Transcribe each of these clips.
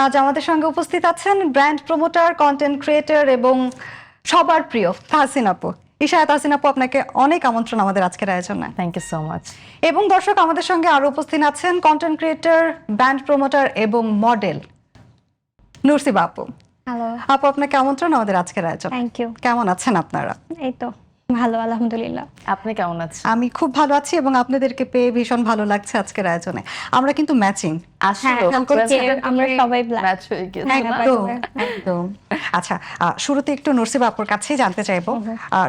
আজ আমাদের সঙ্গে উপস্থিত আছেন ব্র্যান্ড প্রমোটার, কন্টেন্ট ক্রিয়েটর এবং সবার প্রিয় তাহসিন আপু। ইশা, তাহসিন আপু, আপনাকে অনেক আমন্ত্রণ আমাদের আজকের আয়োজনে। Thank you so much. এবং দর্শক, আমাদের সঙ্গে আরো উপস্থিত আছেন কন্টেন্ট ক্রিয়েটর, ব্র্যান্ড প্রমোটার এবং মডেল নুরসিবা আপু। হ্যালো, আপু, আপনাকে আমন্ত্রণ আমাদের আজকের আয়োজনে। Thank you. কেমন আছেন আপনারা? এই তো ভালো, আলহামদুলিল্লাহ। আপনি কেমন আছেন? আমি খুব ভালো আছি এবং আপনাদেরকে পেয়ে ভীষণ ভালো লাগছে আজকের আয়োজনে। আমরা কিন্তু ম্যাচিং। আসলে আমরা সবাই black। ম্যাচ হয়ে গেছে। একদম একদম। আচ্ছা, শুরুতে একটু নুরসিবা আপুর কাছেই জানতে চাইবো।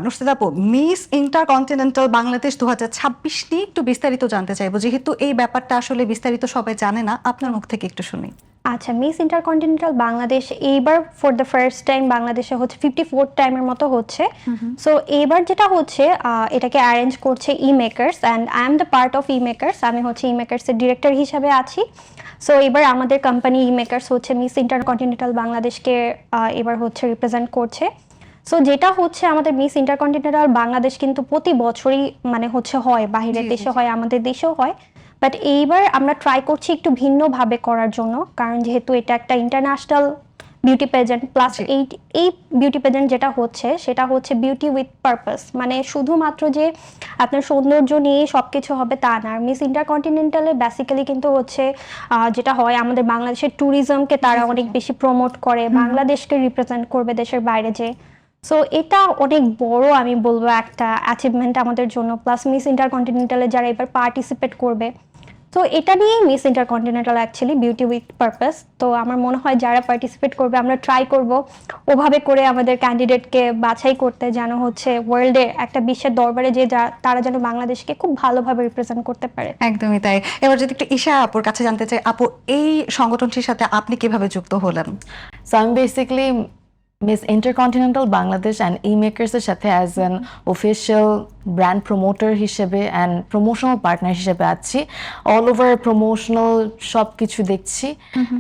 নুরসিবা আপু, মিস ইন্টারকন্টিনেন্টাল বাংলাদেশ 2026 নিয়ে একটু বিস্তারিত জানতে চাইবো, যেহেতু এই ব্যাপারটা আসলে বিস্তারিত সবাই জানে না, আপনার মুখ থেকে একটু শুনি। আচ্ছা, মিস ইন্টারকন্টিনেন্টাল বাংলাদেশ এইবার ফর দ্য ফার্স্ট টাইম বাংলাদেশে হচ্ছে 54 টাইমের মতো হচ্ছে। সো এইবার যেটা হচ্ছে, এটাকে অ্যারেঞ্জ করছে E makers and I am the part of E makers. আমি হচ্ছে ই মেকার্সের ডিরেক্টর হিসাবে আছি। সো এবার আমাদের কোম্পানি ই মেকার্স হচ্ছে মিস ইন্টারকন্টিনেন্টাল বাংলাদেশকে এবার হচ্ছে রিপ্রেজেন্ট করছে। সো যেটা হচ্ছে, আমাদের মিস ইন্টারকন্টিনেন্টাল বাংলাদেশ কিন্তু প্রতি বছরই মানে হচ্ছে হয়, বাইরের দেশে হয়, আমাদের দেশেও হয়। বাট এইবার আমরা ট্রাই করছি একটু ভিন্নভাবে করার জন্য, কারণ যেহেতু এটা একটা ইন্টারন্যাশনাল বিউটি পেজেন্ট প্লাস এই বিউটি পেজেন্ট যেটা হচ্ছে সেটা হচ্ছে বিউটি উইথ পারপাস, মানে শুধুমাত্র যে আপনার সৌন্দর্য নিয়ে সব কিছু হবে তা না। মিস ইন্টারকন্টিনেন্টালে বেসিক্যালি কিন্তু হচ্ছে যেটা হয়, আমাদের বাংলাদেশের ট্যুরিজমকে তারা অনেক বেশি প্রমোট করে, বাংলাদেশকে রিপ্রেজেন্ট করবে দেশের বাইরে যে। সো এটা অনেক বড়, আমি বলবো, একটা অ্যাচিভমেন্ট আমাদের জন্য। প্লাস মিস ইন্টারকন্টিনেন্টালে যারা এবার পার্টিসিপেট করবে, তো এটা নিয়েই miss intercontinental actually beauty with purpose. তো আমার মনে হয় যারা পার্টিসিপেট করবে, আমরা ট্রাই করব ওভাবে করে আমাদের ক্যান্ডিডেটকে বাছাই করতে, যেন হচ্ছে ওয়ার্ল্ডে একটা বিশ্বের দরবারে যে তারা যেন বাংলাদেশকে খুব ভালোভাবে রিপ্রেজেন্ট করতে পারে। একদমই তাই। এবার যদি একটু ঈশা আপুর কাছে জানতে চাই, আপু, এই সংগঠনটির সাথে আপনি কিভাবে যুক্ত হলেন? সো আমি basically Miss Intercontinental Bangladesh and E মেকার্সের সাথে as an official brand promoter হিসেবে অ্যান্ড প্রমোশনাল পার্টনার হিসেবে আছি। অল ওভার প্রমোশনাল সব কিছু দেখছি।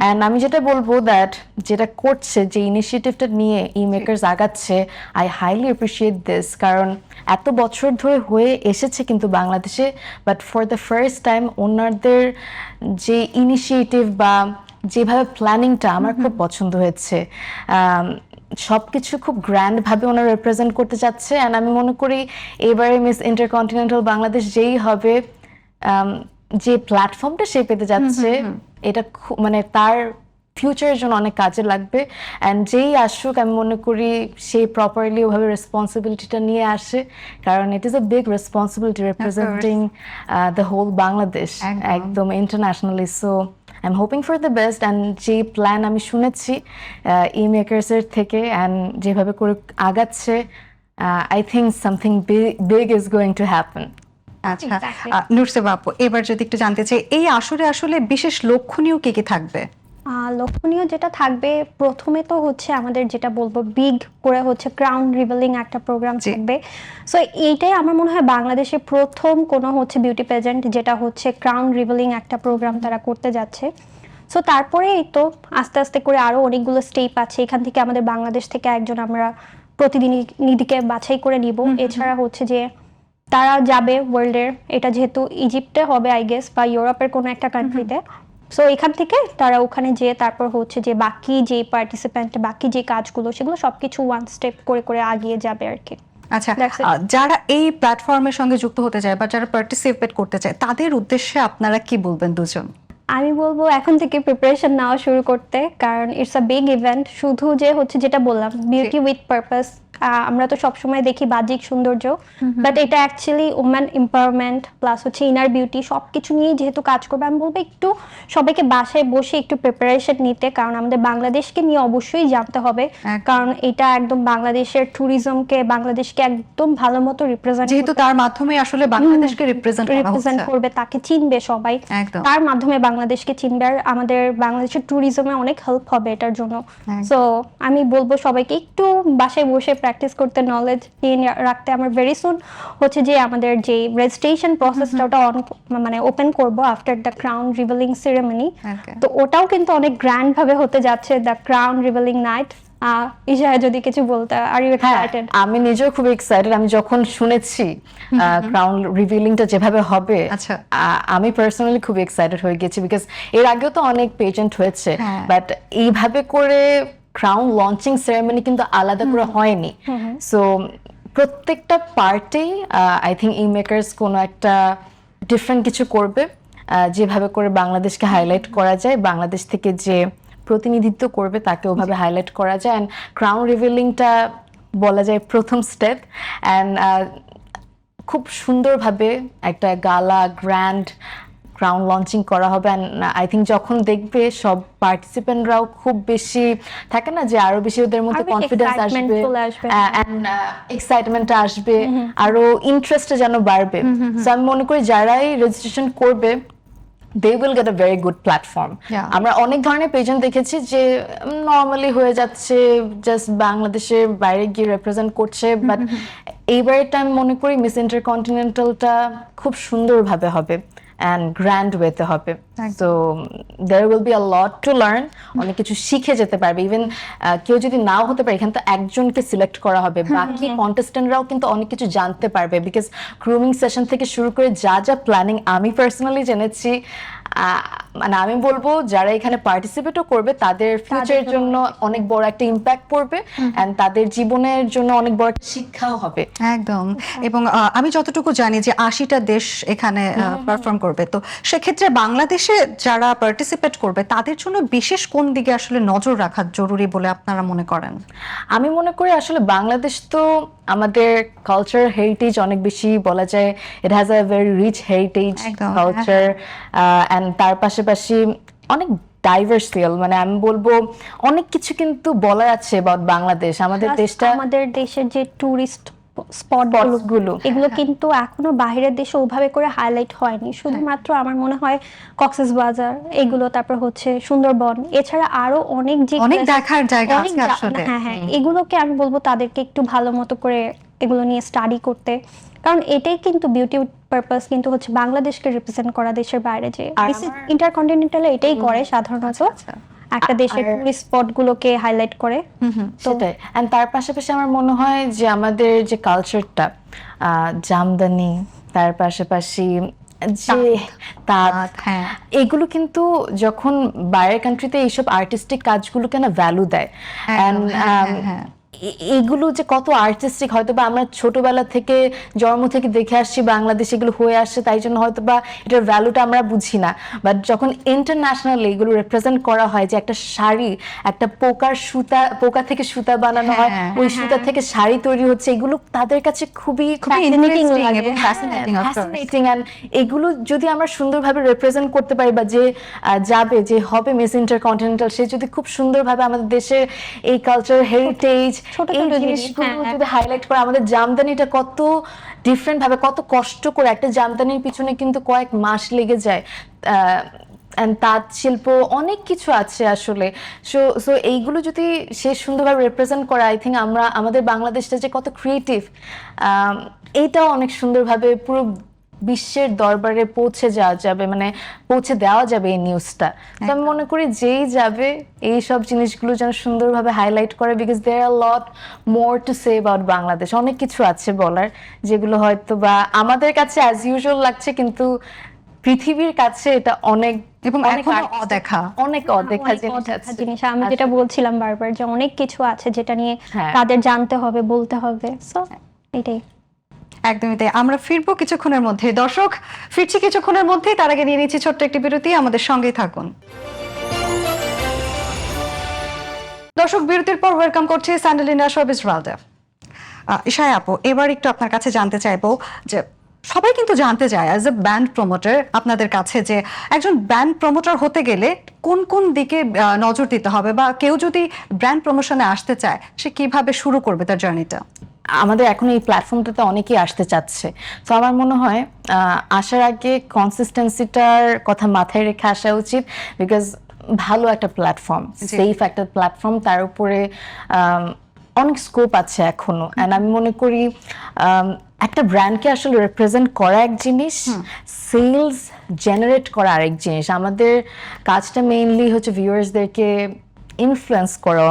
অ্যান্ড আমি যেটা বলবো দ্যাট যেটা করছে, যে ইনিশিয়েটিভটা নিয়ে ই মেকার্স আগাচ্ছে, আই হাইলি অ্যাপ্রিসিয়েট দিস। কারণ এত বছর ধরে হয়ে এসেছে কিন্তু বাংলাদেশে, but for the first time ওনাদের যে ইনিশিয়েটিভ বা যেভাবে প্ল্যানিংটা আমার খুব পছন্দ হয়েছে। সব কিছু খুব গ্র্যান্ডভাবে ওনারা রিপ্রেজেন্ট করতে চাচ্ছে। অ্যান্ড আমি মনে করি এবারে মিস ইন্টারকন্টিনেন্টাল বাংলাদেশ যেই হবে, যে প্ল্যাটফর্মটা সে পেতে যাচ্ছে, এটা মানে তার ফিউচারের জন্য অনেক কাজে লাগবে। অ্যান্ড যেই আসুক, আমি মনে করি সে প্রপারলি ওভাবে রেসপন্সিবিলিটিটা নিয়ে আসে, কারণ it is a big responsibility representing the whole Bangladesh একদম internationally. So I am hoping for the best. And যে প্ল্যান আমি শুনেছি ই মেকার্সের থেকে অ্যান্ড যেভাবে করে আগাচ্ছে, I think something big is going to happen. আচ্ছা, নুরসিবা আপু, এবার যদি একটু জানতে চাই, এই আসরে আসলে বিশেষ লক্ষণীয় কি কি থাকবে? লক্ষণীয় যেটা থাকবে, প্রথমে তো হচ্ছে আমাদের যেটা বলবো, বিগ করে হচ্ছে ক্রাউন রিভিলিং একটা প্রোগ্রাম থাকবে। সো এইটাই আমার মনে হয় বাংলাদেশে প্রথম কোনো হচ্ছে বিউটি পেজেন্ট যেটা হচ্ছে ক্রাউন রিভিলিং একটা প্রোগ্রাম তারা করতে যাচ্ছে। সো তারপরে এই তো আস্তে আস্তে করে আরও অনেকগুলো স্টেপ আছে। এখান থেকে আমাদের বাংলাদেশ থেকে একজন আমরা প্রতিনিধিকে বাছাই করে নিব। এছাড়া হচ্ছে যে তারা যাবে ওয়ার্ল্ডের, এটা যেহেতু ইজিপ্টে হবে আই গেস, বা ইউরোপের কোনো একটা কান্ট্রিতে। সো এখান থেকে তারা ওখানে যেয়ে তারপর হচ্ছে যে বাকি যে পার্টিসিপেন্ট, বাকি যে কাজগুলো, সেগুলো সবকিছু ওয়ান স্টেপ করে করে আগিয়ে যাবে আর কি। আচ্ছা, যারা এই প্ল্যাটফর্মের সঙ্গে যুক্ত হতে চায় বা যারা পার্টিসিপেট করতে চায়, তাদের উদ্দেশ্যে আপনারা কি বলবেন দুজন? আমি বলবো এখন থেকে প্রিপারেশন নেওয়া শুরু করতে, কারণ ইটস আ বিগ ইভেন্ট। শুধু যে হচ্ছে যেটা বললাম বিউটি উইথ পারপাস, আমরা তো সবসময় দেখি বাহ্যিক সৌন্দর্য, বাট এটা অ্যাকচুয়ালি ওম্যান এম্পাওয়ারমেন্ট প্লাস হচ্ছে ইনার বিউটি, সব কিছু নিয়ে যেহেতু কাজ করবে, আমি বলবো একটু সবাইকে বাসায় বসে একটু প্রিপারেশন নিতে, কারণ আমাদের বাংলাদেশকে নিয়ে অবশ্যই জানতে হবে, কারণ এটা একদম বাংলাদেশের ট্যুরিজমকে, বাংলাদেশকে একদম ভালো মতো রিপ্রেজেন্ট, যেহেতু তার মাধ্যমে আসলে বাংলাদেশকে রিপ্রেজেন্ট করবে, তাকে চিনবে সবাই, তার মাধ্যমে বাংলাদেশকে চিনবে, আর আমাদের বাংলাদেশের ট্যুরিজমে অনেক হেল্প হবে এটার জন্য। সো আমি বলবো সবাইকে একটু বাসায় বসে প্র্যাকটিস করতে, নলেজ নিয়ে রাখতে। আমার ভেরি সুন হচ্ছে যে আমাদের যে রেজিস্ট্রেশন প্রসেসটা ওটা মানে ওপেন করবো after the crown revealing ceremony. তো ওটাও কিন্তু অনেক গ্র্যান্ড ভাবে হতে যাচ্ছে, the crown revealing night. Isha যদি কিছু বলতে, আর ইউ হ্যাঁ, এক্সাইটেড? আমি নিজেও খুব এক্সাইটেড। আমি যখন শুনেছি ক্রাউন রিভিলিংটা যেভাবে হবে, আচ্ছা। আমি পার্সোনালি খুব এক্সাইটেড হয়ে গেছি, বিকজ এর আগেও তো অনেক পেজেন্ট হয়েছে, হ্যাঁ। বাট এইভাবে করে ক্রাউন লঞ্চিং সেরেমনি কিন্তু আলাদা করে হয়নি। সো প্রত্যেকটা পার্টেই আই থিঙ্ক ই মেকার্স কোনো একটা ডিফারেন্ট কিছু করবে, যেভাবে করে বাংলাদেশকে হাইলাইট করা যায়, বাংলাদেশ থেকে যে প্রতিনিধিত্ব করবে তাকে ওভাবে হাইলাইট করা যায়। অ্যান্ড ক্রাউন রিভিলিংটা বলা যায় প্রথম স্টেপ, অ্যান্ড খুব সুন্দরভাবে একটা গালা গ্র্যান্ড ক্রাউন লঞ্চিং করা হবে। অ্যান্ড আই থিঙ্ক যখন দেখবে সব পার্টিসিপেন্টরাও খুব বেশি থাকে না যে আরো বেশি ওদের মধ্যে আরো বেশি কনফিডেন্স excitement আসবে, চলে আসবে। অ্যান্ড এক্সাইটমেন্ট আসবে, আরো ইন্টারেস্ট যেন বাড়বে। সো আমি মনে করি যারাই রেজিস্ট্রেশন করবে, they will get a very good platform. Yeah. আমরা অনেক ধরনের পেজেন্ট দেখেছি যে নর্মালি হয়ে যাচ্ছে, জাস্ট বাংলাদেশের বাইরে গিয়ে রিপ্রেজেন্ট করছে, বাট এইবারটা আমি মনে করি মিস ইন্টারকন্টিনেন্টালটা খুব সুন্দরভাবে হবে অ্যান্ড গ্র্যান্ড ওয়েতে হবে। So there will be a lot to learn, অনেক কিছু শিখে যেতে পারবে। ইভেন কেউ যদি নাও হতে পারে, এখানে তো একজনকে সিলেক্ট করা হবে, বাকি কন্টেস্টেন্টরাও কিন্তু অনেক কিছু জানতে পারবে, বিকজ গ্রুমিং সেশন থেকে শুরু করে যা যা প্ল্যানিং আমি পার্সোনালি জেনেছি, মানে আমি বলবো যারা এখানে পার্টিসিপেটও করবে তাদের ফিউচারের জন্য অনেক বড় একটা ইম্প্যাক্ট পড়বে, এন্ড তাদের জীবনের জন্য অনেক বড় একটা শিক্ষাও হবে। একদম। এবং আমি যতটুকু জানি যে 80টা দেশ এখানে পারফর্ম করবে, তো সেক্ষেত্রে বাংলাদেশে যারা পার্টিসিপেট করবে তাদের জন্য বিশেষ কোন দিকে আসলে নজর রাখা জরুরি বলে আপনারা মনে করেন? আমি মনে করি আসলে বাংলাদেশ তো আমাদের কালচার হেরিটেজ অনেক বেশি, বলা যায় it has a very rich heritage একদম, কালচার, অ্যান্ড তার পাশাপাশি অনেক ডাইভার্সিয়াল, মানে আমি বলবো অনেক কিছু কিন্তু বলার আছে অ্যাবাউট বাংলাদেশ। আমাদের Plus দেশটা, আমাদের দেশের যে টুরিস্ট স্পট গুলো এগুলো কিন্তু এখনো বাইরের দেশে ওভাবে করে হাইলাইট হয়নি। শুধুমাত্র আমার মনে হয় কক্সবাজার এগুলো, তারপর হচ্ছে সুন্দরবন, এছাড়া আরো অনেক যে অনেক দেখার জায়গা অনেক আছে আসলে। হ্যাঁ হ্যাঁ, এগুলোকে আমি বলবো তাদেরকে একটু ভালো মতো করে এগুলো নিয়ে স্টাডি করতে, কারণ এটাই কিন্তু বিউটি পারপাস কিন্তু হচ্ছে বাংলাদেশকে রিপ্রেজেন্ট করা দেশের বাইরে। যে ইন্টারকন্টিনেন্টালে এটাই করে সাধারণত, একটা দেশের টুরিস্ট স্পট গুলোকে হাইলাইট করে। সেটাই। এন্ড তার পাশাপাশি আমার মনে হয় যে আমাদের যে কালচারটা, জামদানি, তার পাশাপাশি যে তাঁত, হ্যাঁ। এগুলো কিন্তু যখন বাইরের কান্ট্রিতে এইসব আর্টিস্টিক কাজগুলোকে না ভ্যালু দেয়, একদম, হ্যাঁ। এগুলো যে কত আর্টিস্টিক, হয়তো বা আমরা ছোটবেলা থেকে জন্ম থেকে দেখে আসছি বাংলাদেশে এগুলো হয়ে আসছে, তাই জন্য হয়তো বা এটার ভ্যালুটা আমরা বুঝি না। বাট যখন ইন্টারন্যাশনালি এগুলো রিপ্রেজেন্ট করা হয়, যে একটা শাড়ি একটা পোকা থেকে সুতা বানানো হয়, ওই সুতা থেকে শাড়ি তৈরি হচ্ছে, এগুলো তাদের কাছে খুবই ইন্টারেস্টিং এবং ফ্যাসিনেটিং। ফ্যাসিনেটিং। অ্যান্ড এগুলো যদি আমরা সুন্দরভাবে রিপ্রেজেন্ট করতে পারি, বা যে যাবে, যে হবে মিস ইন্টারকন্টিনেন্টাল, সে যদি খুব সুন্দরভাবে আমাদের দেশের এই কালচার হেরিটেজ, ছোট এই ছোট জিনিস, জিনিসগুলো হ্যাঁ, যদি হাইলাইট করে, আমাদের জামদানিটা কত ডিফারেন্ট ভাবে, কত কষ্ট করে একটা জামদানির পিছনে কিন্তু কয়েক মাস লেগে যায়, তাঁত শিল্প অনেক কিছু আছে আসলে। সো এইগুলো যদি সে সুন্দরভাবে রিপ্রেজেন্ট করে, আই থিঙ্ক আমরা আমাদের বাংলাদেশটা যে কত ক্রিয়েটিভ, এইটাও অনেক সুন্দরভাবে পুরো বিশ্বের দরবারে পৌঁছে যাওয়া যাবে, মানে পৌঁছে দেওয়া যাবে এই নিউজটা। তো আমি মনে করি যেই যাবে এই সব জিনিসগুলো যেন সুন্দরভাবে হাইলাইট করে, because there are lot more to say about Bangladesh. অনেক কিছু আছে বলার, যেগুলো হয়তো বা আমাদের কাছে অ্যাজ ইউজুয়াল লাগছে, কিন্তু পৃথিবীর কাছে এটা অনেক এবং এখনো অদেখা, অনেক অদেখা জিনিস। আমি যেটা বলছিলাম বারবার যে অনেক কিছু আছে যেটা নিয়ে হ্যাঁ। তাদের জানতে হবে, বলতে হবে। সো এটাই। একদমই তাই। আমরা ফিরবো কিছুক্ষণের মধ্যে, দর্শক ফিরছি কিছুক্ষণের মধ্যেই। তার আগে নিয়ে নিচ্ছি ছোট্ট একটি বিরতি, আমাদের সঙ্গেই থাকুন। দর্শক, বিরতির পর ওয়েলকাম করছি স্যান্ডেলিনা শোবিজ ওয়ার্ল্ডে। ইশায়া আপু, এবার একটু আপনার কাছে জানতে চাইবো যে সবাই কিন্তু জানতে চায় অ্যাজ এ ব্যান্ড প্রমোটার আপনাদের কাছে, যে একজন ব্যান্ড প্রমোটার হতে গেলে কোন কোন দিকে নজর দিতে হবে, বা কেউ যদি ব্র্যান্ড প্রমোশনে আসতে চায় সে কিভাবে শুরু করবে তার জার্নিটা? আমাদের এখন এই প্ল্যাটফর্মটাতে অনেকেই আসতে চাচ্ছে, তো আমার মনে হয় আসার আগে কনসিস্টেন্সিটার কথা মাথায় রেখে আসা উচিত, বিকজ ভালো একটা প্ল্যাটফর্ম, সেফ একটা প্ল্যাটফর্ম, তার উপরে অনেক স্কোপ আছে এখনো। অ্যান্ড আমি মনে করি একটা ব্র্যান্ডকে আসলে রিপ্রেজেন্ট করা এক জিনিস, সেলস জেনারেট করা আরেক জিনিস। আমাদের কাজটা মেইনলি হচ্ছে ভিউয়ার্সদেরকে ইনফ্লুয়েন্স করা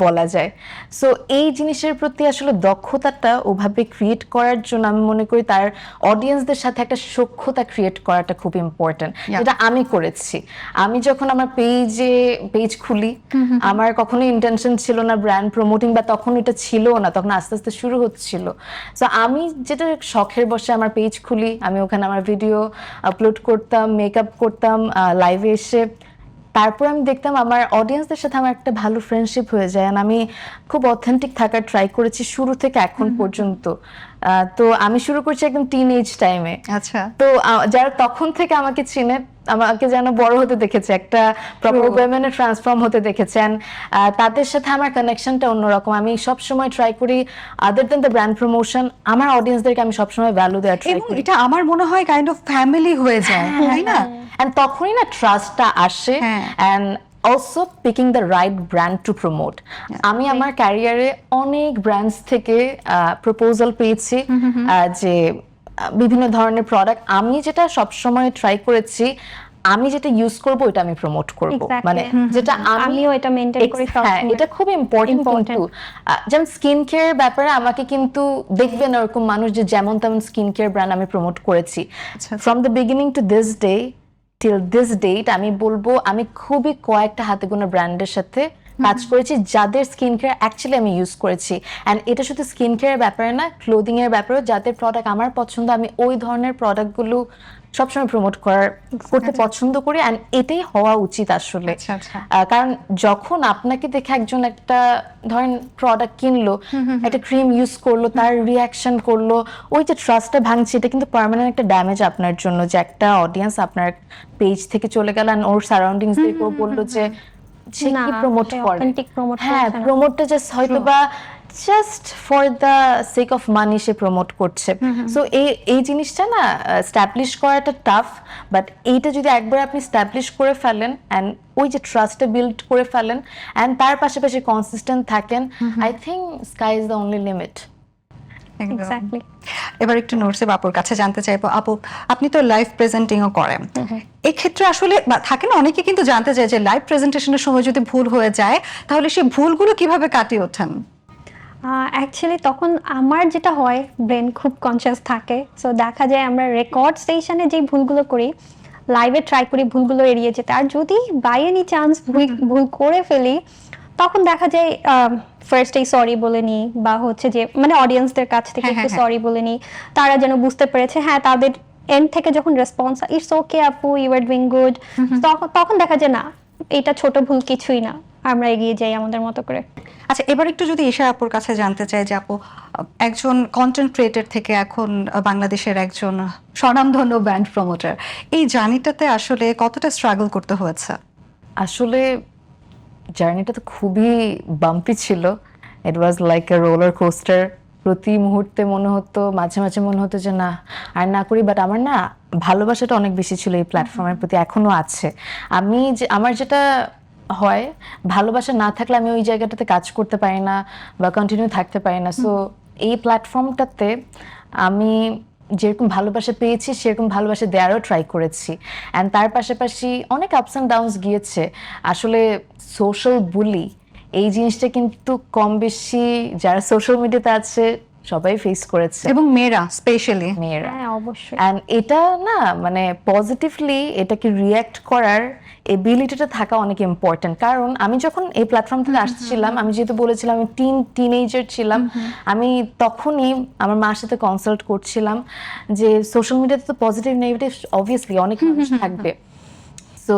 বলা যায়। সো এই জিনিসের প্রতি আসলে দক্ষতাটা ওভাবে ক্রিয়েট করার জন্য আমি মনে করি তার অডিয়েন্সদের সাথে একটা সখ্যতা ক্রিয়েট করাটা খুব ইম্পর্টেন্ট, যেটা আমি করেছি। আমি যখন আমার পেজ খুলি, আমার কখনো ইন্টেনশন ছিল না ব্র্যান্ড প্রমোটিং, বা তখন এটা ছিল না, তখন আস্তে আস্তে শুরু হচ্ছিল। সো আমি যেটা শখের বসে আমার পেজ খুলি, আমি ওখানে আমার ভিডিও আপলোড করতাম, মেকআপ করতাম লাইভে এসে, তারপর আমি দেখতাম আমার অডিয়েন্সদের সাথে আমার একটা ভালো ফ্রেন্ডশিপ হয়ে যায়। আর আমি খুব অথেন্টিক থাকার ট্রাই করেছি শুরু থেকে এখন পর্যন্ত। তো আমি শুরু করছি একদম টিনেজ টাইমে। আচ্ছা, তো যারা তখন থেকে আমাকে চিনে, আমাকে যেন বড় হতে দেখেছে, একটা প্রপার ওয়েমেনে ট্রান্সফর্ম হতে দেখেছেন, তাদের সাথে আমার কানেকশনটা অন্যরকম। আমি সবসময় ট্রাই করি আদার দেন দ্য ব্র্যান্ড প্রমোশন, আমার অডিয়েন্সদেরকে আমি সবসময় ভ্যালু দেওয়ার ট্রাই এবং করি। এটা আমার মনে হয় কাইন্ড অফ ফ্যামিলি হয়ে যায়, তাই না? And তখনই না ট্রাস্টটা আসে, হ্যাঁ। and also picking the right brand to promote. আমি আমার ক্যারিয়ারে অনেক ব্র্যান্ডস থেকে প্রপোজাল পেয়েছি, যে বিভিন্ন ধরনের প্রোডাক্ট আমি যেটা সবসময় ট্রাই করেছি, আমি যেটা ইউজ করব ওটা আমি প্রমোট করব, Exactly. মানে যেটা আমিও এটা মেনটেন করি হ্যাঁ, সবসময়। এটা খুব ইম্পর্টেন্ট। কিন্তু যেমন স্কিন কেয়ার ব্যাপারে আমাকে কিন্তু দেখবেন এরকম মানুষ যে যেমন তেমন স্কিন কেয়ার ব্র্যান্ড আমি প্রমোট করেছি। From the beginning to this day till this date আমি বলবো আমি খুবই কয়েকটা হাতে গোনা ব্র্যান্ডের সাথে কাজ করেছি যাদের স্কিন কেয়ার অ্যাকচুয়ালি আমি ইউজ করেছি। অ্যান্ড এটা শুধু স্কিন কেয়ারের ব্যাপারে না, ক্লোদিং এর ব্যাপারেও যাদের প্রোডাক্ট আমার পছন্দ, আমি ওই ধরনের প্রোডাক্টগুলো সবসময় প্রমোট করতে পছন্দ করি। অ্যান্ড এটাই হওয়া উচিত আসলে। আচ্ছা, আচ্ছা। কারণ যখন আপনাকে দেখে একজন একটা ধরেন প্রোডাক্ট কিনলো, একটা ক্রিম ইউজ করলো, তার রিয়াকশন করলো, ওই যে ট্রাস্টটা ভাঙছে, এটা কিন্তু পার্মানেন্ট একটা ড্যামেজ আপনার জন্য। যে একটা অডিয়েন্স আপনার পেজ থেকে চলে গেল, আর ওর সারাউন্ডিংস দেখেও বললো যে সে না, কি প্রমোট সে করে, authentic promote হ্যাঁ করছে না। প্রমোটটা জাস্ট হয়তো বা just for the sake of money say promote করছে। সো এই জিনিসটা না স্ট্যাবলিশ করাটা টাফ, বাট এইটা যদি একবার আপনি স্ট্যাবলিশ করে ফেলেন অ্যান্ড ওই যে ট্রাস্টটা বিল্ড করে ফেলেন অ্যান্ড তার পাশাপাশি কনসিস্টেন্ট থাকেন, I think sky is the only limit. Exactly. এবার একটু নরসিব আপুর কাছে জানতে চাইবো, আপু আপনি তো লাইভ প্রেজেন্টিংও করেন, এই ক্ষেত্রে আসলে থাকে না অনেকে কিন্তু জানতে চায় যে লাইভ প্রেজেন্টেশনের সময় যদি ভুল হয়ে যায় তাহলে সেই ভুলগুলো কিভাবে কাটিয়ে ওঠেন? অ্যাকচুয়ালি তখন আমার যেটা হয়, ব্রেন খুব কনসিয়াস থাকে, সো দেখা যায় আমরা রেকর্ড স্টেশনে যে ভুলগুলো করি লাইভে ট্রাই করি ভুলগুলো এড়িয়ে যেতে। আর যদি বাই এনি চান্স ভুল করে ফেলি তখন দেখা যায় ফার্স্টেই সরি বলে নিই, বা হচ্ছে যে মানে অডিয়েন্সদের কাছ থেকে একটু সরি বলে নিই, তারা যেন বুঝতে পেরেছে, হ্যাঁ তাদের এন্ড থেকে যখন রেসপন্স ইটস ওকে আপু ইউ আর ডুইং গুড, তখন দেখা যায় না এটা ছোট ভুল কিছুই না, আমরা এগিয়ে যাই আমাদের মতো করে। আচ্ছা, এবার একটু যদি ঈশা আপুর কাছে জানতে চাই যে আপু একজন কন্টেন্ট ক্রিয়েটর থেকে এখন বাংলাদেশের একজন স্বনামধন্য ব্র্যান্ড প্রমোটার, এই জার্নিটাতে আসলে কতটা স্ট্রাগল করতে হয়েছে? আসলে জার্নিটা তো খুবই বাম্পি ছিল। It was like a roller coaster. প্রতি মুহূর্তে মনে হতো, মাঝে মাঝে মনে হতো যে না আর না করি, বাট আমার না ভালোবাসাটা অনেক বেশি ছিল এই প্ল্যাটফর্মের প্রতি, এখনো আছে। আমার যেটা হয়, ভালোবাসা না থাকলে আমি ওই জায়গাটাতে কাজ করতে পারি না বা কন্টিনিউ থাকতে পারি না। সো এই প্ল্যাটফর্মটাতে আমি যেরকম ভালোবাসা পেয়েছি সেরকম ভালোবাসা দেওয়ারও ট্রাই করেছি। অ্যান্ড তার পাশাপাশি অনেক আপস অ্যান্ড ডাউনস গিয়েছে। আসলে সোশ্যাল বুলি এই জিনিসটা কিন্তু কম বেশি যারা সোশ্যাল মিডিয়াতে আছে সবাই ফেস করেছে, এবং মেয়েরা স্পেশালি। মেয়েরা। হ্যাঁ অবশ্যই। অ্যান্ড এটা না মানে পজিটিভলি এটাকে রিয়্যাক্ট করার এবিলিটিটা থাকা অনেক ইম্পর্টেন্ট। কারণ আমি যখন এই প্ল্যাটফর্ম থেকে আসছিলাম, আমি যেহেতু বলেছিলাম আমি টিনেজার ছিলাম, আমি তখনই আমার মার সাথে কনসাল্ট করছিলাম যে সোশ্যাল মিডিয়াতে তো পজিটিভ নেগেটিভ অবভিয়াসলি অনেক মানুষ থাকবে। সো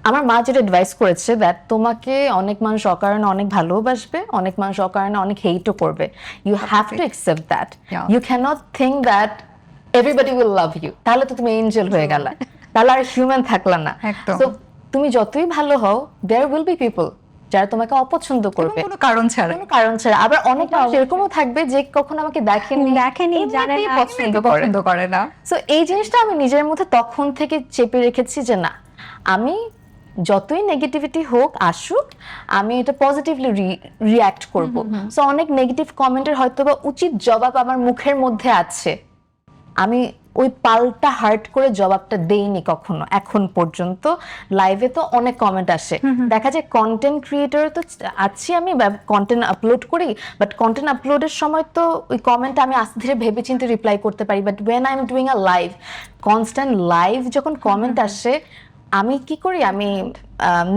আমার মা যেটা অ্যাডভাইস করেছে দ্যাট তোমাকে অনেক মানুষ অকারণে অনেক ভালোবাসবে, অনেক মানুষ অকারণে অনেক হেইটও করবে। You have to accept that. You can't think that everybody will love you, তাহলে তো তুমি এঞ্জেল হয়ে গেলা, তাহলে আর হিউম্যান থাকলা না। একদম। সো তুমি যতই ভালো হও, দেয়ার উইল বি পিপল যারা তোমাকে অপছন্দ করবে কোনো কারণ ছাড়া। কোনো কারণ ছাড়া। আবার অনেক মানুষ এরকমও থাকবে যে কখনো আমাকে দেখেনি, জানে এমনিতেই না, পছন্দ করে না। সো এই জিনিসটা আমি নিজের মধ্যে তখন থেকে চেপে রেখেছি যে না, আমি যতই নেগেটিভিটি হোক আসুক, আমি এটা পজিটিভলি রিঅ্যাক্ট করব। সো অনেক নেগেটিভ কমেন্টের হয়তো বা উচিত জবাব আমার মুখের মধ্যে আছে, আমি ওই পাল্টা হার্ট করে জবাবটা দেইনি কখনো এখন পর্যন্ত। লাইভে তো অনেক কমেন্ট আসে, দেখা যায় কন্টেন্ট ক্রিয়েটর তো আছি আমি, কন্টেন্ট আপলোড করি, বাট কন্টেন্ট আপলোডের সময় তো ওই কমেন্ট আমি আস্তে ধীরে ভেবে চিন্তে রিপ্লাই করতে পারি, but when I am doing a live, constant live যখন কমেন্ট আসে, আমি কি করি, আমি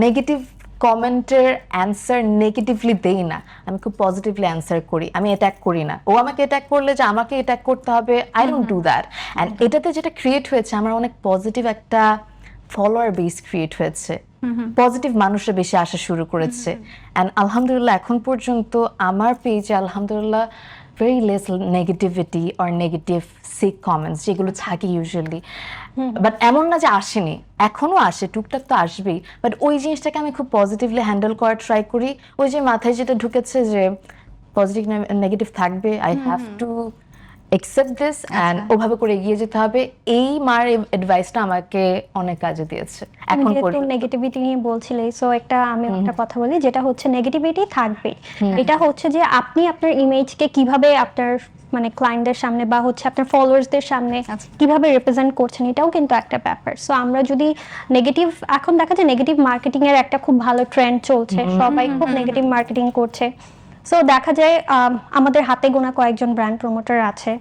নেগেটিভ কমেন্টের অ্যান্সার নেগেটিভলি দেই না, আমি খুব পজিটিভলি অ্যান্সার করি, আমি অ্যাটাক করি না। ও আমাকে অ্যাটাক করলে যে আমাকে অ্যাটাক করতে হবে, I don't do that. And এটাতে যেটা ক্রিয়েট হয়েছে, আমার অনেক পজিটিভ একটা ফলোয়ার বেস ক্রিয়েট হয়েছে, পজিটিভ মানুষরা বেশি আসা শুরু করেছে। অ্যান্ড আলহামদুলিল্লাহ এখন পর্যন্ত আমার পেজে আলহামদুলিল্লাহ very less negativity or negative sick comments যেগুলো থাকে ইউজুয়ালি। বাট এমন না যে আসেনি, এখনো আসে, টুকটাক তো আসবেই, বাট ওই জিনিসটাকে আমি খুব পজিটিভলি হ্যান্ডেল করার ট্রাই করি। ওই যে মাথায় যেটা ঢুকেছে যে পজিটিভ নেগেটিভ থাকবে, I have two accept this and ওভাবে করে এগিয়ে যেতে হবে। এই মার অ্যাডভাইসটা আমাকে অনেক কাজে দিয়েছে এখন পর্যন্ত। নেগেটিভিটি নিয়ে বলছিলে, সো আমি একটা কথা বলি, যেটা হচ্ছে নেগেটিভিটি থাকবে, এটা হচ্ছে যে আপনি আপনার ইমেজকে কিভাবে আপনার মানে ক্লায়েন্টদের সামনে বা হচ্ছে আপনার ফলোয়ার্সদের সামনে কিভাবে রিপ্রেজেন্ট করছেন, এটাও কিন্তু একটা ব্যাপার। সো আমরা যদি নেগেটিভ, এখন দেখা যায় নেগেটিভ মার্কেটিং এর একটা খুব ভালো ট্রেন্ড চলছে, সবাই খুব নেগেটিভ মার্কেটিং করছে। সো দেখা যায় আমাদের হাতে গোনা কয়েকজন ব্র্যান্ড প্রমোটার আছে,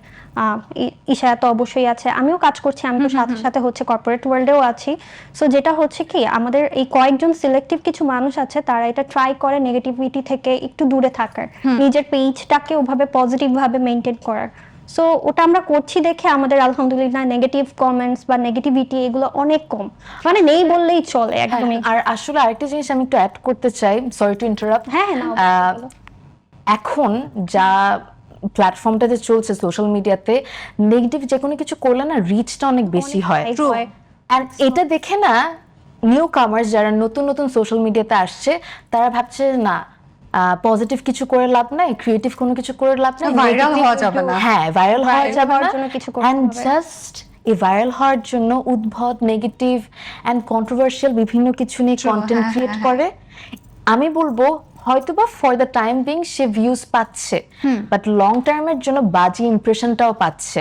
ঈশা তো অবশ্যই আছে, আমিও কাজ করছি, আমি তো সাথে সাথে হচ্ছে কর্পোরেট ওয়ার্ল্ডেও আছি। সো যেটা হচ্ছে কি, আমাদের এই কয়েকজন সিলেক্টিভ কিছু মানুষ আছে, তারা এটা ট্রাই করে নেগেটিভিটি থেকে একটু দূরে থাকার, নিজের পেজটাকে ওভাবে পজিটিভ ভাবে মেনটেন করার। সো ওটা আমরা করছি দেখে আমাদের আলহামদুলিল্লাহ নেগেটিভ কমেন্টস বা নেগেটিভিটি এগুলো অনেক কম, মানে নেই বললেই চলে একদমই। আর আসলে আরেকটা জিনিস আমি একটু অ্যাড করতে চাই, সরি টু ইন্টারাপ্ট। হ্যাঁ, এখন যা প্ল্যাটফর্মটাতে চলছে সোশ্যাল মিডিয়াতে, নেগেটিভ যে কোনো কিছু করলে না রিচটা অনেক বেশি হয়। অ্যান্ড এটা দেখে না নিউ কামার্স যারা নতুন নতুন সোশ্যাল মিডিয়াতে আসছে, তারা ভাবছে না পজিটিভ কিছু করে লাভ নাই, ক্রিয়েটিভ কোনো কিছু করে লাভ নাই, ভাইরাল হওয়া যাবে না। হ্যাঁ, ভাইরাল হওয়া যাবে না, কিছু করতে অ্যান্ড হবে। জাস্ট এই ভাইরাল হওয়ার জন্য উদ্ভট নেগেটিভ অ্যান্ড কন্ট্রোভার্সিয়াল বিভিন্ন কিছু নিয়ে কন্টেন্ট ক্রিয়েট করে। আমি বলবো হয়তোবা for the time being say views পাচ্ছে, বাট লং টার্মের জন্য বাজে ইমপ্রেশনটাও পাচ্ছে।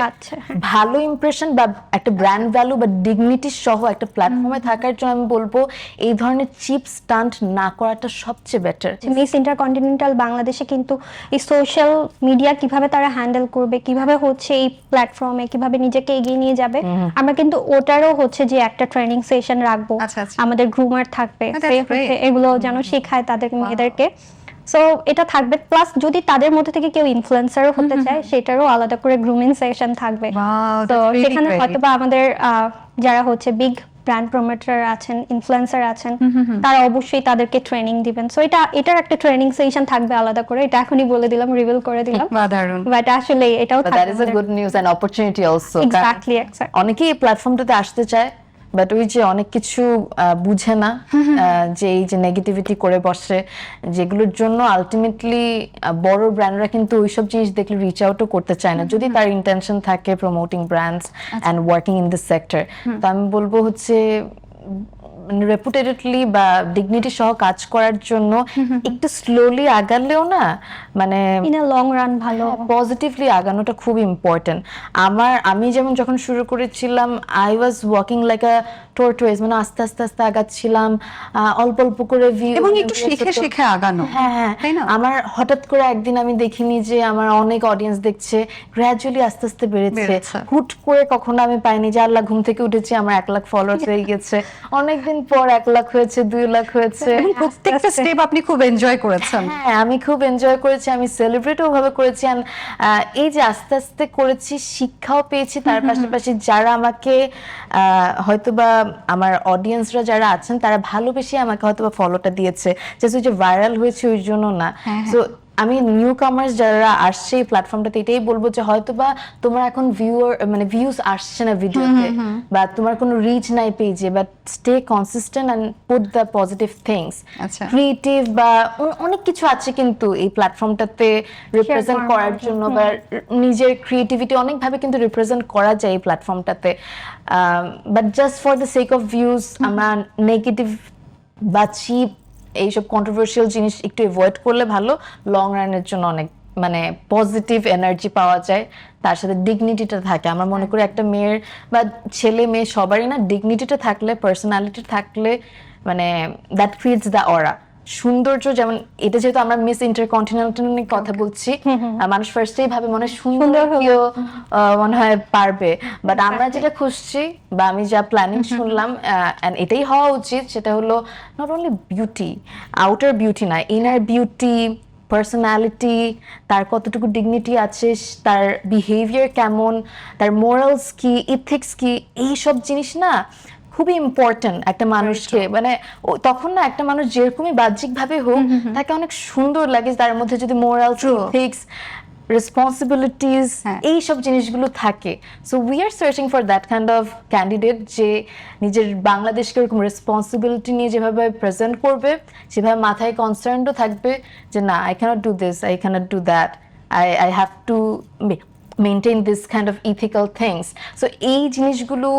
ভালো ইমপ্রেশন বা একটা ব্র্যান্ড ভ্যালু বা ডিগনিটি সহ একটা প্ল্যাটফর্মে থাকার জন্য আমি বলবো এই ধরনের চিপ স্টান্ট না করাটা সবচেয়ে বেটার। মিস ইন্টারকন্টিনেন্টাল বাংলাদেশে কিন্তু এই সোশ্যাল মিডিয়া কিভাবে তারা হ্যান্ডেল করবে, কিভাবে হচ্ছে এই প্ল্যাটফর্মে কিভাবে নিজেকে এগিয়ে নিয়ে যাবে, আমরা কিন্তু ওটারও হচ্ছে যে একটা ট্রেনিং সেশন রাখবো, আমাদের গ্রুমার থাকবে, এগুলো যেন শেখায় তাদের মেয়েদেরকে। সো এটা থাকবে, প্লাস যদি তাদের মধ্যে থেকে কেউ ইনফ্লুয়েন্সারও হতে চায়, সেটারও আলাদা করে গ্রুমিং সেশন থাকবে। তো সেখানে হয়তোবা আমাদের যারা হচ্ছে বিগ ব্র্যান্ড প্রমোটার আছেন, ইনফ্লুয়েন্সার আছেন, তারা অবশ্যই তাদেরকে ট্রেনিং দিবেন। সো এটার একটা ট্রেনিং সেশন থাকবে আলাদা করে, এটা এখনই বলে দিলাম, রিভিল করে দিলাম। বাট আসলে এটাও থাকবে, that is a good news and opportunity also. Exactly অনেকেই এই প্ল্যাটফর্মটাতে আসতে চায়, বাট ওই যে অনেক কিছু বুঝে না, যে এই যে নেগেটিভিটি করে বসে, যেগুলোর জন্য আলটিমেটলি বড় ব্র্যান্ডরা কিন্তু ওইসব জিনিস দেখলে রিচ আউটও করতে চায় না, যদি তার ইন্টেনশন থাকে promoting brands and working in this sector. তো আমি বলবো হচ্ছে রেপুটেডলি বা ডিগনিটি সহ কাজ করার জন্য একটু স্লোলি আগালেও না, মানে ইন আ লং রান ভালো পজিটিভলি আগানোটা খুব ইম্পর্টেন্ট। আমি যেমন যখন শুরু করেছিলাম, I was walking like a tortoise, মানে আস্তে আস্তে আস্তে আগাচ্ছিলাম, অল্প অল্প করে ভিউ এবং একটু শিখে শিখে আগানো। হ্যাঁ, আমার হঠাৎ করে একদিন আমি দেখিনি যে আমার অনেক অডিয়েন্স দেখছে, গ্র্যাজুয়ালি আস্তে আস্তে বেড়েছে। হুট করে কখনো আমি পাইনি যে আল্লাহ ঘুম থেকে উঠেছি আমার 1 লাখ ফলোয়ার্স হয়ে গেছে, অনেকদিন পর 1 লাখ হয়েছে, 2 লাখ হয়েছে। প্রত্যেকটা স্টেপ আপনি খুব এনজয় করেছেন। হ্যাঁ, আমি খুব এনজয় করেছি, আমি সেলিব্রেটও ওভাবে করেছি। এই যে আস্তে আস্তে করেছি, শিক্ষাও পেয়েছি, তার পাশাপাশি যারা আমাকে হয়তোবা আমার অডিয়েন্সরা যারা আছেন তারা ভালোবেসে আমাকে হয়তোবা ফলোটা দিয়েছে, জাস্ট ওই যে ভাইরাল হয়েছে ওই জন্য না। সো আমি নিউ কামার্স যারা আসছে এই প্ল্যাটফর্মটাতে এটাই বলবো যে হয়তোবা তোমার এখন ভিউজ আসছে না ভিডিওতে, বা তোমার কোনো রিচ নাই পেজে, but stay consistent and put the positive things. Creative বা অনেক কিছু আছে কিন্তু এই প্ল্যাটফর্মটাতে রিপ্রেজেন্ট করার জন্য, বা নিজের ক্রিয়েটিভিটি অনেকভাবে কিন্তু রিপ্রেজেন্ট করা যায় এই প্ল্যাটফর্মটাতে। But just for the sake of views আমরা নেগেটিভ বা চিপ এইসব কন্ট্রোভার্সিয়াল জিনিস একটু অ্যাভয়েড করলে ভালো, লং রানের জন্য অনেক মানে পজিটিভ এনার্জি পাওয়া যায়, তার সাথে ডিগনিটিটা থাকে। আমরা মনে করি একটা মেয়ের বা ছেলে মেয়ে সবারই না ডিগনিটিটা থাকলে, পার্সোনালিটি থাকলে, মানে দ্যাট ক্রিয়েটস দ্য অরা। সৌন্দর্য যেমন, এটা যেহেতু আমরা মিস ইন্টারকন্টিনেন্টাল নিয়ে কথা বলছি, মানুষ ফার্স্টেই ভাবে মনে হয় সুন্দর কেউ মনে হয় পারবে, বাট আমরা যেটা খুঁজছি বা আমি যা প্ল্যানিং শুনলাম, এন্ড এটাই হওয়া উচিত, সেটা হলো not only beauty, outer beauty না, ইনার বিউটি, পার্সোনালিটি, তার কতটুকু ডিগনিটি আছে, তার বিহেভিয়ার কেমন, তার মোরালস কি, ইথিক্স কি, এইসব জিনিস না খুবই ইম্পর্টেন্ট একটা মানুষকে। মানে তখন না একটা মানুষ যেরকমই বাহ্যিক ভাবে হোক, তাকে অনেক সুন্দর লাগে তার মধ্যে যদি মোরালস, ইথিক্স, রেসপন্সিবিলিটিস, এইসব জিনিসগুলো থাকে। So we are searching for that kind of candidate, যে নিজের বাংলাদেশকে এরকম রেসপন্সিবিলিটি নিয়ে যেভাবে প্রেজেন্ট করবে, সেভাবে মাথায় কনসার্নও থাকবে যে না, I can't do this, I can't do that, I have to maintain this kind of ethical things. So এই জিনিসগুলো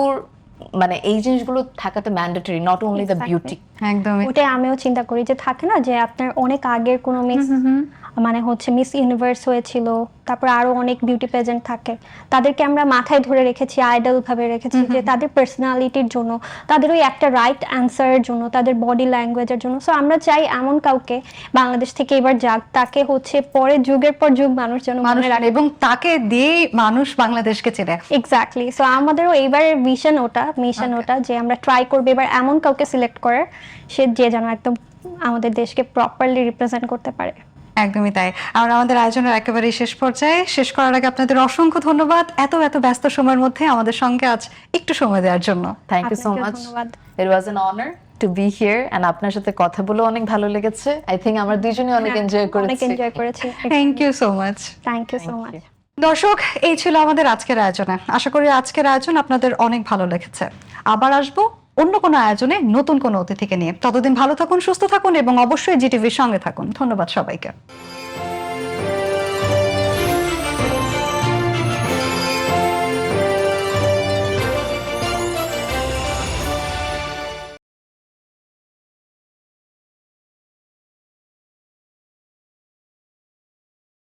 থাকাটা mandatory, not only the beauty. একদমই ওটাই আমিও চিন্তা করি, যে থাকে না যে আপনার অনেক আগের কোনো মিস, মানে হচ্ছে মিস ইউনিভার্স হয়েছিল, তারপর আরো অনেক বিউটি পেজেন্ট থাকে, তাদেরকে আমরা মাথায় ধরে রেখেছি, আইডল ভাবে রেখেছি, যে তাদের পার্সোনালিটির জন্য, তাদের ওই একটা রাইট অ্যান্সারের জন্য, তাদের বডি ল্যাঙ্গুয়েজের জন্য। সো আমরা চাই এমন কাউকে বাংলাদেশ থেকে এবার যাক, তাকে হচ্ছে পরে যুগের পর যুগ মানুষ যেন মানুষ মনে রাখে, এবং তাকে দিয়ে মানুষ বাংলাদেশকে চেনে। এক্স্যাক্টলি। সো আমাদেরও এইবারের মিশন ওটা যে আমরা ট্রাই করবো এবার এমন কাউকে সিলেক্ট করার, সে যে যেন একদম আমাদের দেশকে প্রপারলি রিপ্রেজেন্ট করতে পারে। একদমই তাই। আমরা আমাদের আয়োজনের একেবারেই শেষ পর্যায়ে, শেষ করার আগে আপনাদের অসংখ্য ধন্যবাদ এত ব্যস্ত সময়ের মধ্যে আমাদের সঙ্গে আজ একটু সময় দেওয়ার জন্য। থ্যাংক ইউ সো আপনাকেও মাচ, ধন্যবাদ। It was an honour to be here, and আপনার সাথে কথা বলে অনেক ভালো লেগেছে। আই থিংক আমরা দুইজনই অনেক এনজয় অনেক করেছি। এনজয় করেছি। Thank you so much. Thank you so much. দর্শক, এই ছিল আমাদের আজকের আয়োজনে। আশা করি আজকের আয়োজন আপনাদের অনেক ভালো লেগেছে। আবার আসবো অন্য কোনো আয়োজনে নতুন কোনো অতিথিকে নিয়ে। ততদিন ভালো থাকুন, সুস্থ থাকুন এবং অবশ্যই জিটিভির সঙ্গে থাকুন। ধন্যবাদ সবাইকে।